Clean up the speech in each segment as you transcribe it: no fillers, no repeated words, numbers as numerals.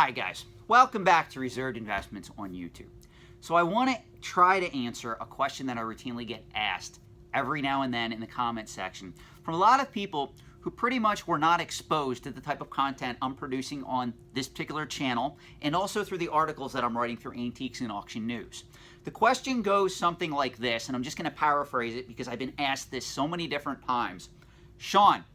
Hi guys, welcome back to Reserved Investments on YouTube. So I want to try to answer a question that I routinely get asked every now and then in the comment section from a lot of people who pretty much were not exposed to the type of content I'm producing on this particular channel and also through the articles that I'm writing through Antiques and Auction News. The question goes something like this, and I'm just going to paraphrase it because I've been asked this so many different times. Sean,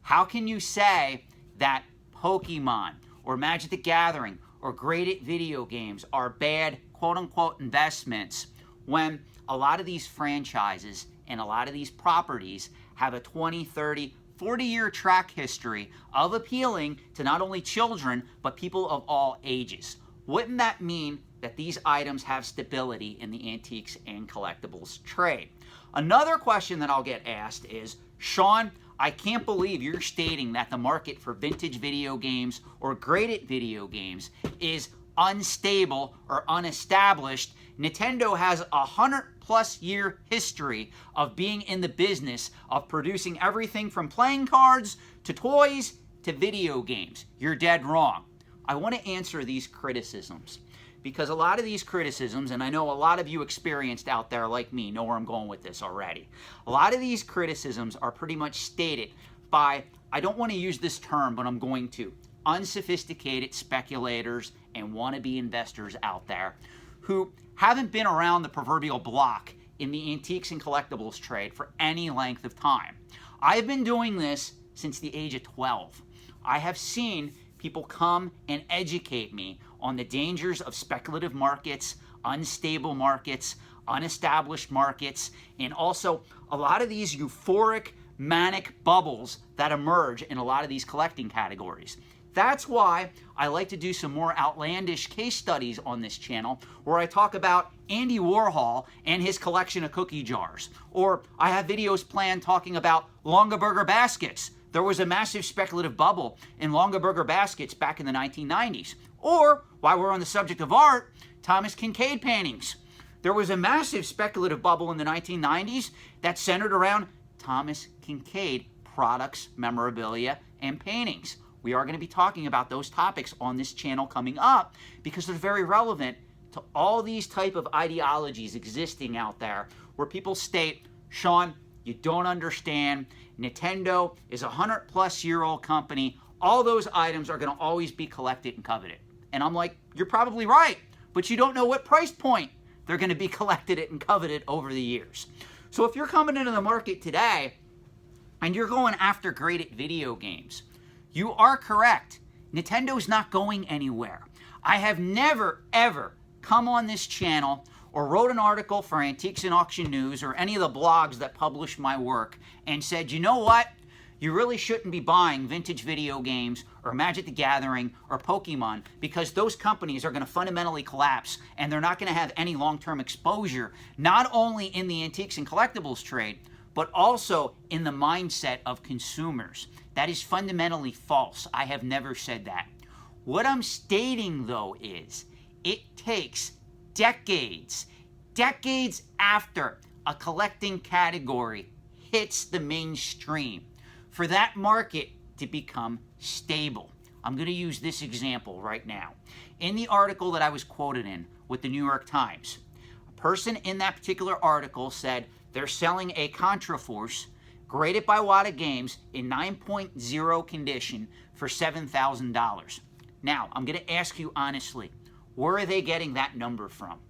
how can you say that Pokemon or Magic the Gathering or graded video games are bad quote-unquote investments when a lot of these franchises and a lot of these properties have a 20, 30, 40-year track history of appealing to not only children but people of all ages? Wouldn't that mean that these items have stability in the antiques and collectibles trade? Another question that I'll get asked is, Sean, I can't believe you're stating that the market for vintage video games or graded video games is unstable or unestablished. Nintendo has a 100+ year history of being in the business of producing everything from playing cards to toys to video games. You're dead wrong. I want to answer these criticisms because a lot of these criticisms, and I know a lot of you experienced out there like me know where I'm going with this already. A lot of these criticisms are pretty much stated by, I don't want to use this term, but I'm going to, unsophisticated speculators and wannabe investors out there who haven't been around the proverbial block in the antiques and collectibles trade for any length of time. I've been doing this since the age of 12. I have seen people come and educate me on the dangers of speculative markets, unstable markets, unestablished markets, and also a lot of these euphoric, manic bubbles that emerge in a lot of these collecting categories. That's why I like to do some more outlandish case studies on this channel where I talk about Andy Warhol and his collection of cookie jars. Or I have videos planned talking about Longaberger baskets. There was a massive speculative bubble in Longaberger baskets back in the 1990s. Or, while we're on the subject of art, Thomas Kinkade paintings. There was a massive speculative bubble in the 1990s that centered around Thomas Kinkade products, memorabilia, and paintings. We are going to be talking about those topics on this channel coming up because they're very relevant to all these type of ideologies existing out there where people state, Sean, you don't understand. Nintendo is a 100+ year old company. All those items are going to always be collected and coveted. And I'm like, you're probably right, but you don't know what price point they're going to be collected and coveted over the years. So if you're coming into the market today and you're going after graded video games, you are correct. Nintendo's not going anywhere. I have never, ever come on this channel or wrote an article for Antiques and Auction News or any of the blogs that publish my work and said, you know what? You really shouldn't be buying vintage video games or Magic the Gathering or Pokemon because those companies are going to fundamentally collapse and they're not going to have any long-term exposure, not only in the antiques and collectibles trade, but also in the mindset of consumers. That is fundamentally false. I have never said that. What I'm stating, though, is it takes decades after a collecting category hits the mainstream for that market to become stable. I'm going to use this example right now. In the article that I was quoted in with the New York Times, a person in that particular article said they're selling a Contraforce graded by Wada Games in 9.0 condition for $7,000. Now, I'm going to ask you honestly, where are they getting that number from?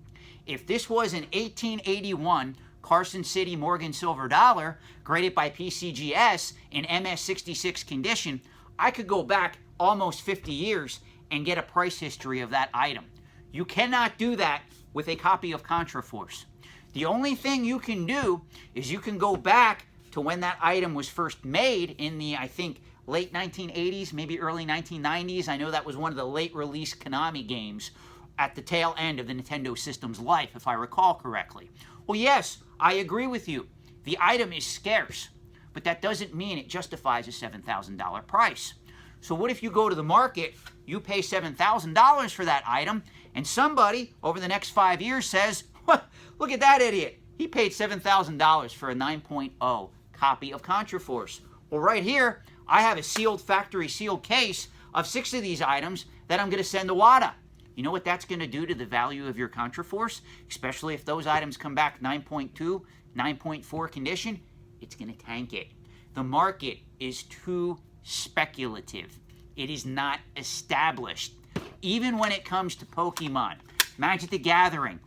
If this was an 1881 Carson City Morgan Silver Dollar graded by PCGS in MS66 condition, I could go back almost 50 years and get a price history of that item. You cannot do that with a copy of Contraforce. The only thing you can do is you can go back to when that item was first made in the, I think, late 1980s, maybe early 1990s. I know that was one of the late release Konami games at the tail end of the Nintendo system's life, if I recall correctly. Well, yes, I agree with you. The item is scarce, but that doesn't mean it justifies a $7,000 price. So what if you go to the market, you pay $7,000 for that item, and somebody over the next 5 years says, look at that idiot. He paid $7,000 for a 9.0 copy of Contraforce. Well, right here, I have a sealed factory sealed case of 6 of these items that I'm going to send to WADA. You know what that's going to do to the value of your Contraforce? Especially if those items come back 9.2, 9.4 condition, it's going to tank it. The market is too speculative. It is not established. Even when it comes to Pokemon, Magic the Gathering,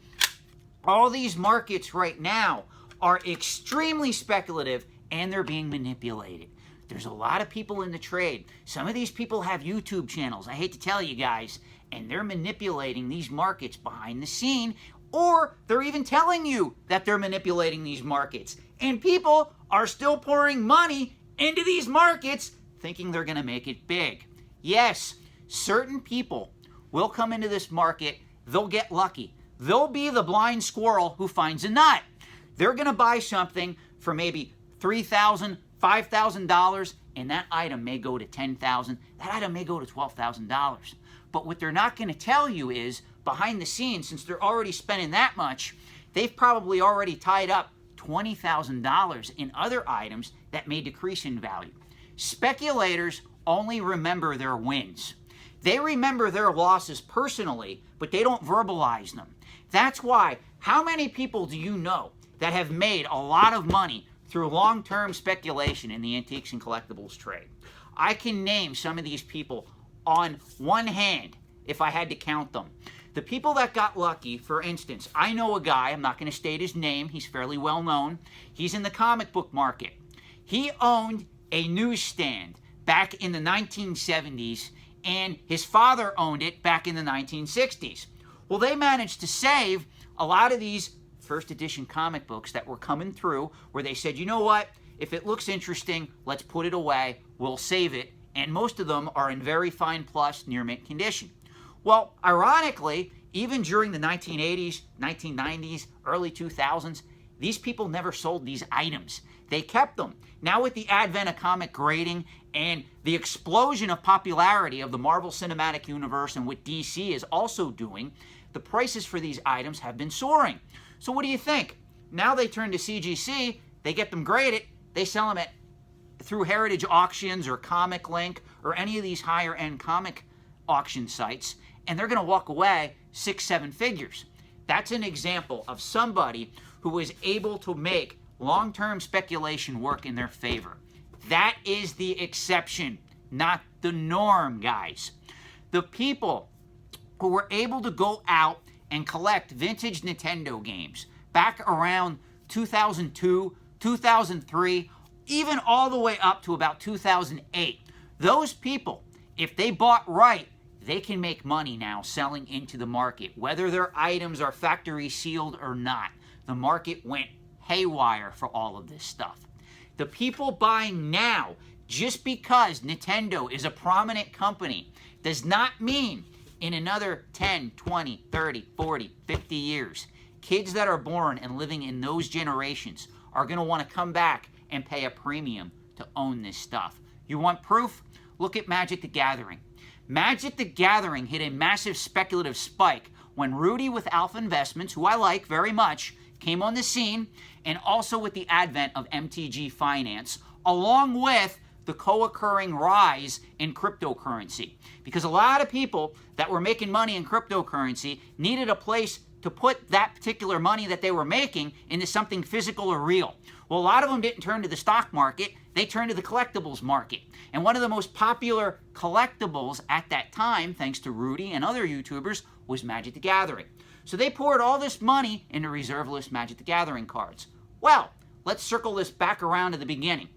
all these markets right now are extremely speculative and they're being manipulated. There's a lot of people in the trade. Some of these people have YouTube channels, I hate to tell you guys, and they're manipulating these markets behind the scene, or they're even telling you that they're manipulating these markets. And people are still pouring money into these markets thinking they're going to make it big. Yes, certain people will come into this market, they'll get lucky. They'll be the blind squirrel who finds a nut. They're going to buy something for maybe $3,000, $5,000, and that item may go to $10,000. That item may go to $12,000. But what they're not going to tell you is, behind the scenes, since they're already spending that much, they've probably already tied up $20,000 in other items that may decrease in value. Speculators only remember their wins. They remember their losses personally, but they don't verbalize them. That's why, how many people do you know that have made a lot of money through long-term speculation in the antiques and collectibles trade? I can name some of these people on one hand if I had to count them. The people that got lucky, for instance, I know a guy, I'm not going to state his name, he's fairly well known. He's in the comic book market. He owned a newsstand back in the 1970s, and his father owned it back in the 1960s. Well, they managed to save a lot of these first edition comic books that were coming through, where they said, you know what, if it looks interesting, let's put it away, we'll save it, and most of them are in very fine plus, near mint condition. Well, ironically, even during the 1980s, 1990s, early 2000s, these people never sold these items. They kept them. Now with the advent of comic grading and the explosion of popularity of the Marvel Cinematic Universe and what DC is also doing, the prices for these items have been soaring. So what do you think? Now they turn to CGC, they get them graded, they sell them through Heritage Auctions or Comic Link or any of these higher end comic auction sites, and they're going to walk away 6-7 figures. That's an example of somebody who was able to make long-term speculation work in their favor. That is the exception, not the norm, guys. The people who were able to go out and collect vintage Nintendo games back around 2002, 2003, even all the way up to about 2008, those people, if they bought right, they can make money now selling into the market, whether their items are factory sealed or not. The market went haywire for all of this stuff. The people buying now, just because Nintendo is a prominent company, does not mean in another 10, 20, 30, 40, 50 years, kids that are born and living in those generations are going to want to come back and pay a premium to own this stuff. You want proof? Look at Magic the Gathering. Magic the Gathering hit a massive speculative spike when Rudy with Alpha Investments, who I like very much, came on the scene, and also with the advent of MTG Finance, along with the co-occurring rise in cryptocurrency. Because a lot of people that were making money in cryptocurrency needed a place to put that particular money that they were making into something physical or real. Well, a lot of them didn't turn to the stock market, they turned to the collectibles market. And one of the most popular collectibles at that time, thanks to Rudy and other YouTubers, was Magic the Gathering. So they poured all this money into reserve list Magic the Gathering cards. Well, let's circle this back around to the beginning.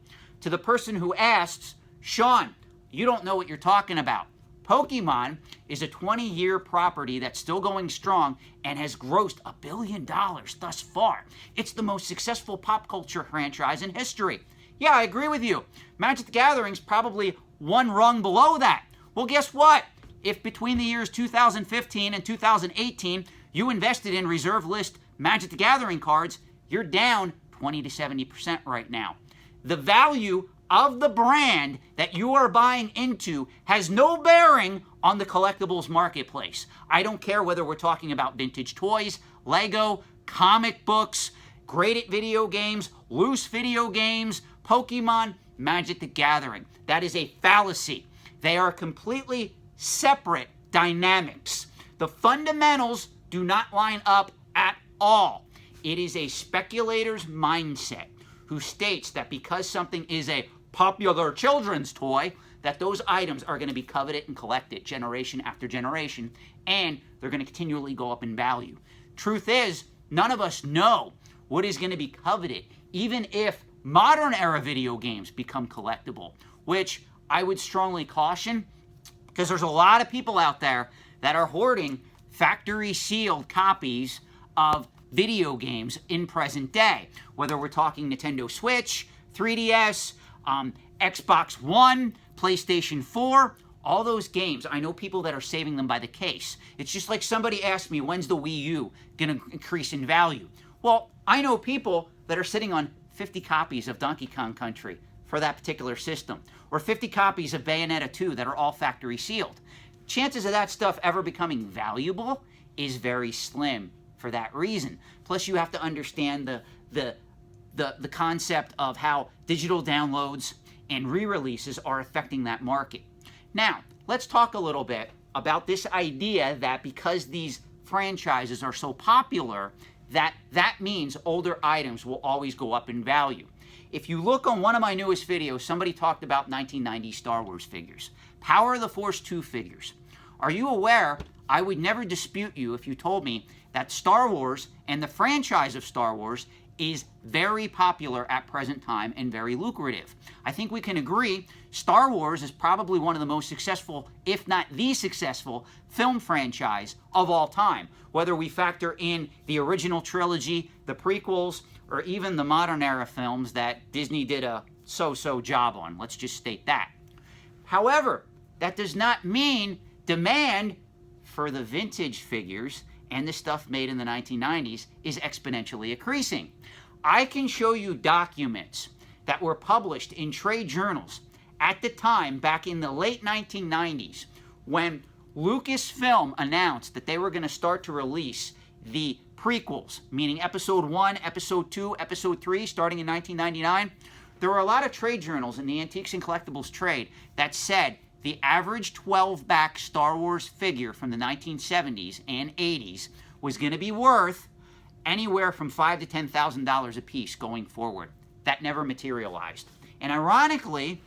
To the person who asks, Sean, you don't know what you're talking about. Pokemon is a 20-year property that's still going strong and has grossed $1 billion thus far. It's the most successful pop culture franchise in history. Yeah, I agree with you. Magic the Gathering's probably one rung below that. Well, guess what? If between the years 2015 and 2018, you invested in reserve list Magic the Gathering cards, you're down 20 to 70% right now. The value of the brand that you are buying into has no bearing on the collectibles marketplace. I don't care whether we're talking about vintage toys, Lego, comic books, graded video games, loose video games, Pokemon, Magic the Gathering. That is a fallacy. They are completely separate dynamics. The fundamentals do not line up at all. It is a speculator's mindset who states that because something is a popular children's toy, that those items are going to be coveted and collected generation after generation, and they're going to continually go up in value. Truth is, none of us know what is going to be coveted, even if modern era video games become collectible, which I would strongly caution, because there's a lot of people out there that are hoarding factory sealed copies of video games in present day, whether we're talking Nintendo Switch, 3DS, Xbox One, PlayStation 4, all those games. I know people that are saving them by the case. It's just like somebody asked me, when's the Wii U going to increase in value? Well, I know people that are sitting on 50 copies of Donkey Kong Country for that particular system, or 50 copies of Bayonetta 2 that are all factory sealed. Chances of that stuff ever becoming valuable is very slim for that reason. Plus, you have to understand the concept of how digital downloads and re-releases are affecting that market. Now, let's talk a little bit about this idea that because these franchises are so popular, that means older items will always go up in value. If you look on one of my newest videos, somebody talked about 1990 Star Wars figures, Power of the Force 2 figures. Are you aware, I would never dispute you if you told me that Star Wars and the franchise of Star Wars is very popular at present time and very lucrative. I think we can agree Star Wars is probably one of the most successful, if not the successful, film franchise of all time. Whether we factor in the original trilogy, the prequels, or even the modern era films that Disney did a so-so job on. Let's just state that. However, that does not mean demand for the vintage figures and the stuff made in the 1990s is exponentially increasing. I can show you documents that were published in trade journals at the time, back in the late 1990s, when Lucasfilm announced that they were going to start to release the prequels, meaning Episode 1, Episode 2, Episode 3, starting in 1999. There were a lot of trade journals in the antiques and collectibles trade that said the average 12-back Star Wars figure from the 1970s and 80s was going to be worth anywhere from $5,000 to $10,000 a piece going forward. That never materialized. And ironically,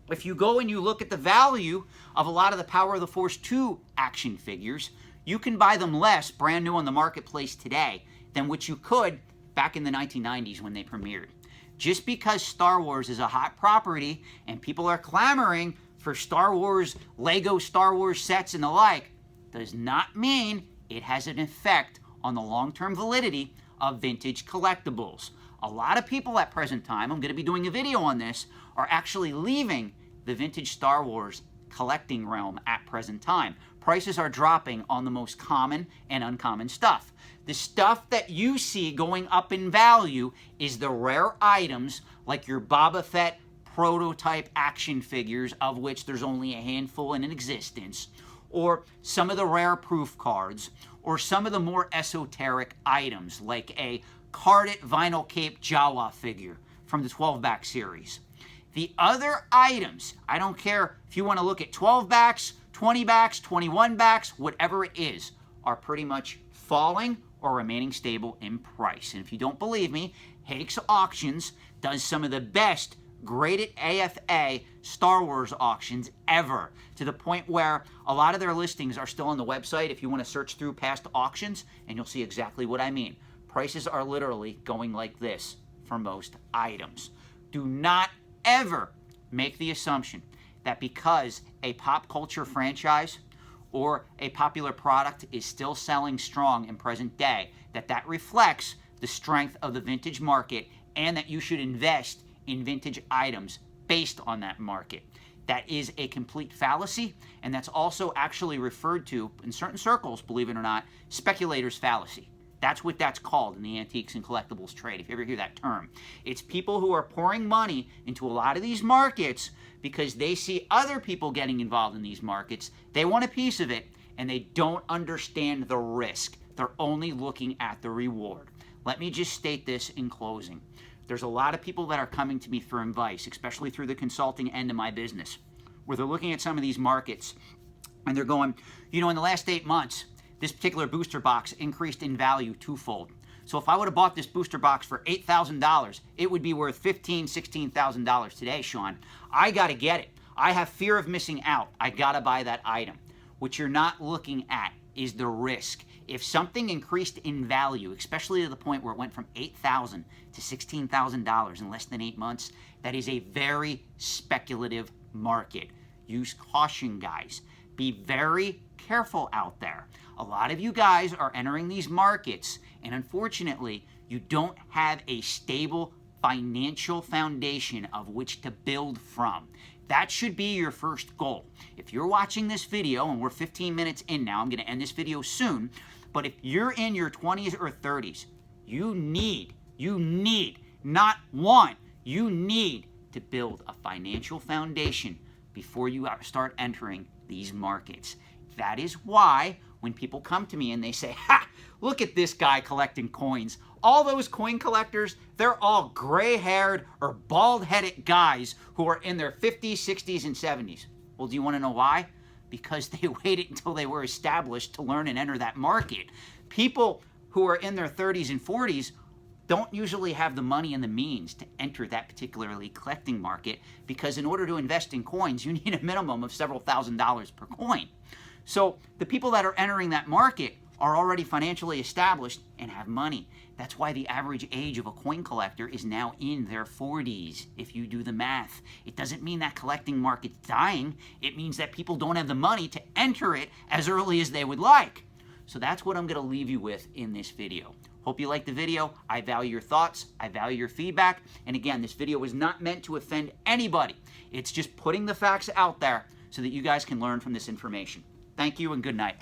if you go and you look at the value of a lot of the Power of the Force 2 action figures, you can buy them less brand new on the marketplace today than what you could back in the 1990s when they premiered. Just because Star Wars is a hot property and people are clamoring for Star Wars, Lego Star Wars sets and the like, does not mean it has an effect on the long-term validity of vintage collectibles. A lot of people at present time, I'm going to be doing a video on this, are actually leaving the vintage Star Wars collecting realm at present time. Prices are dropping on the most common and uncommon stuff. The stuff that you see going up in value is the rare items like your Boba Fett prototype action figures, of which there's only a handful in existence, or some of the rare proof cards, or some of the more esoteric items like a carded vinyl cape Jawa figure from the 12-back series. The other items, I don't care if you want to look at 12 backs, 20 backs, 21 backs, whatever it is, are pretty much falling or remaining stable in price. And if you don't believe me, Hakes Auctions does some of the best graded AFA Star Wars auctions ever, to the point where a lot of their listings are still on the website if you want to search through past auctions, and you'll see exactly what I mean. Prices are literally going like this for most items. Do not ever make the assumption that because a pop culture franchise or a popular product is still selling strong in present day, that reflects the strength of the vintage market and that you should invest in vintage items based on that market. That is a complete fallacy, and that's also actually referred to in certain circles, believe it or not, speculator's fallacy. That's what that's called in the antiques and collectibles trade, if you ever hear that term. It's people who are pouring money into a lot of these markets because they see other people getting involved in these markets. They want a piece of it, and they don't understand the risk. They're only looking at the reward. Let me just state this in closing. There's a lot of people that are coming to me for advice, especially through the consulting end of my business. where they're looking at some of these markets and they're going, you know, in the last 8 months, this particular booster box increased in value twofold. So if I would have bought this booster box for $8,000, it would be worth $15,000, $16,000 today, Sean. I got to get it. I have fear of missing out. I got to buy that item. What you're not looking at is the risk. If something increased in value, especially to the point where it went from $8,000 to $16,000 in less than 8 months, that is a very speculative market. Use caution, guys. Be very careful out there. A lot of you guys are entering these markets, and unfortunately, you don't have a stable financial foundation of which to build from. That should be your first goal. If you're watching this video, and we're 15 minutes in now, I'm going to end this video soon, but if you're in your 20s or 30s, you need, not want, you need to build a financial foundation before you start entering these markets. That is why when people come to me and they say, ha, look at this guy collecting coins. All those coin collectors, they're all gray-haired or bald-headed guys who are in their 50s, 60s, and 70s. Well, do you want to know why? Because they waited until they were established to learn and enter that market. People who are in their 30s and 40s don't usually have the money and the means to enter that particularly collecting market, because in order to invest in coins, you need a minimum of several $1,000s per coin. So the people that are entering that market are already financially established and have money. That's why the average age of a coin collector is now in their 40s, if you do the math. It doesn't mean that collecting market's dying. It means that people don't have the money to enter it as early as they would like. So that's what I'm going to leave you with in this video. Hope you liked the video. I value your thoughts. I value your feedback. And again, this video was not meant to offend anybody. It's just putting the facts out there so that you guys can learn from this information. Thank you and good night.